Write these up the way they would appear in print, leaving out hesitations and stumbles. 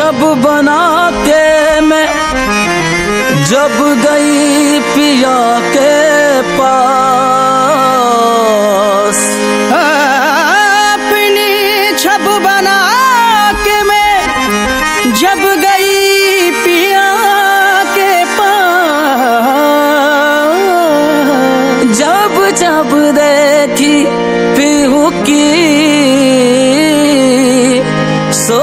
छब बना के मैं जब गई पिया के पास, अपनी छब बना के मैं जब गई पिया के पास, जब जब देखी पीहू की सो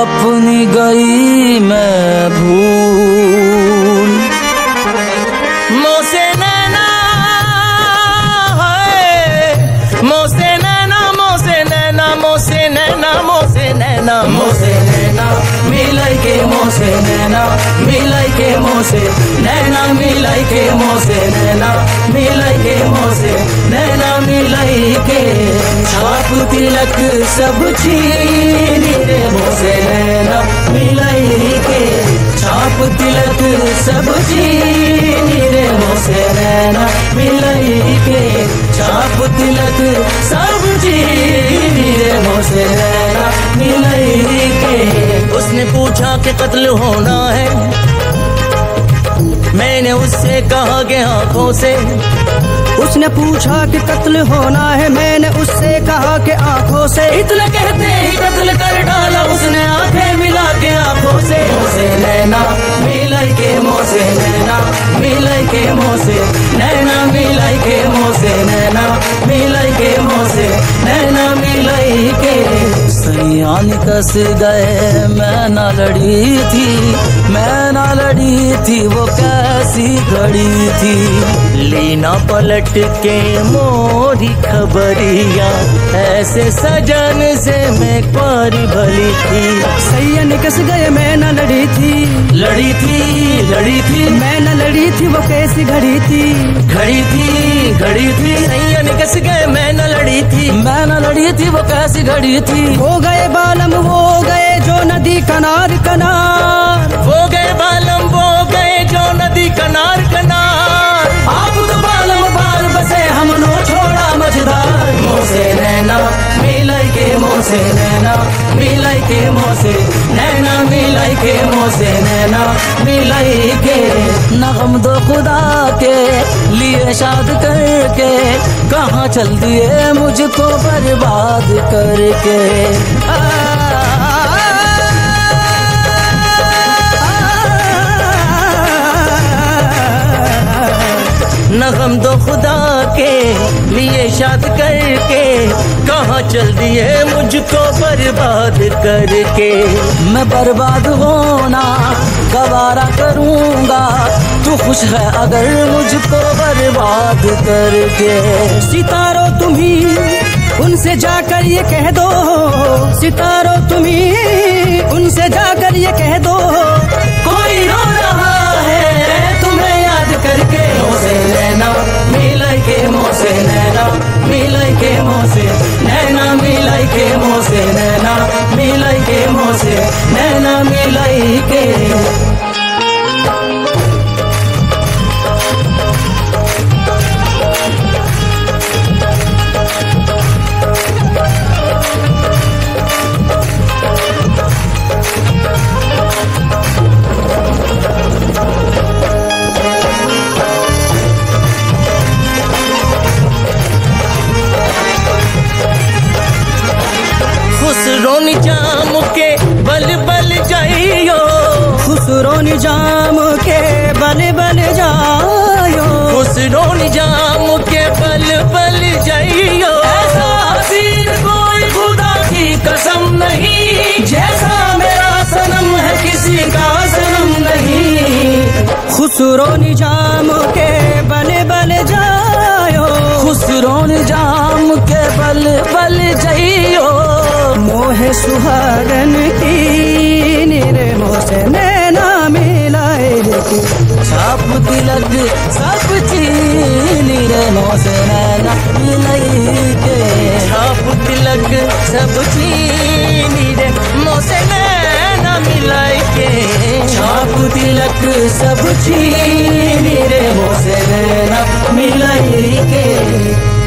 अपनी गई मैं भूल। मोसे नैना है, मोसे नैना, मोसे नैना, मोसे नैना, मोसे नैना, मोसे नैना मिलाई के, मोसे नैना मिलाई के, मोसे नैना मिलाई के, मोसे नैना मिलाई के, मोसे नैना मिलाई के, छाप तिलक सब छीनी रे, मोसे नैना मिलाई के, छाप तिलक सब छीनी रे, मोसे नैना मिलाई के, छाप तिलक सब छीनी रे, मोसे नैना मिलाई के। उसने पूछा कि कत्ल होना है, मैंने उससे कहा कि आंखों से। उसने पूछा कि कत्ल होना है, मैंने उससे कहा कि आंखों से। इतना कहते ही कत्ल कर डाला उसने आंखें मिला के आंखों से। मोसे नैना मिलाई के, मोसे नैना मिलाई के, मोसे नैना मिलाई के, मोसे नैना मिलाई के, मोसे नैना मिलाई के। सैयान कस गए मैं ना लड़ी थी, मैं ना लड़ी थी, वो कैसी घड़ी थी। लीना पलट के मोरी खबरिया, ऐसे सजन से मैं पारी भली थी। सैयन कस गए मैं न लड़ी थी, लड़ी थी, लड़ी थी, मैं न लड़ी थी, वो कैसी घड़ी थी, घड़ी थी, घड़ी थी। सैयन कस गए मैं न लड़ी थी, मैं ना लड़ी थी, वो कैसी घड़ी थी। हो गए बालम वो गए जो नदी कनार कनार, वो गए बालम वो गए जो नदी कनार कनार। आप तो बालम बाल बसे हमनो छोड़ा मझधार। मोसे नैना मिलाई के, मोसे नैना मिलाई के, मोसे नैना मिलाई के, मोसे नैना मिलाई के। नगम दो खुदा के लिए शाद करके, कहाँ चल दिए मुझको बर्बाद करके। नगम दो खुदा के लिए शाद करके, कहाँ चल दिए मुझको बर्बाद करके। मैं बर्बाद होना गवारा करूँगा, तू खुश है अगर मुझको बर्बाद करके। सितारों तुम्ही उनसे जाकर ये कह दो, सितारों तुम्ही उनसे जाकर ये कह दो, कोई रो रहा है तुम्हें याद करके। मोसे नैना मिलाई के, मोसे नैना मिलाई के, मोसे नैना मिलाई के, मोसे नैना मिलाई के, मोसे नैना मिलाई के। खुसरो निजाम के बल बल जाइयो, खुसरो निजाम के बल बल जाइयो, खुसरो निजाम के बल बल जाइयो। ऐसा हसीन कोई खुदा की कसम नहीं, जैसा मेरा सनम है किसी का सनम नहीं। खुसरो निजाम के बल बल जाइयो, खुसरो निजाम के बल बल जाइयो। मोहे सुहागन की निरे मोसे नैना मिलाए के, छाप तिलक सब चीनी रे, मोसे नैना मिलाई के, छाप तिलक सब चीनी रे, मोसे नैना मिलाई के, छाप तिलक सब चीनी रे, मोसे नैना मिलाई के।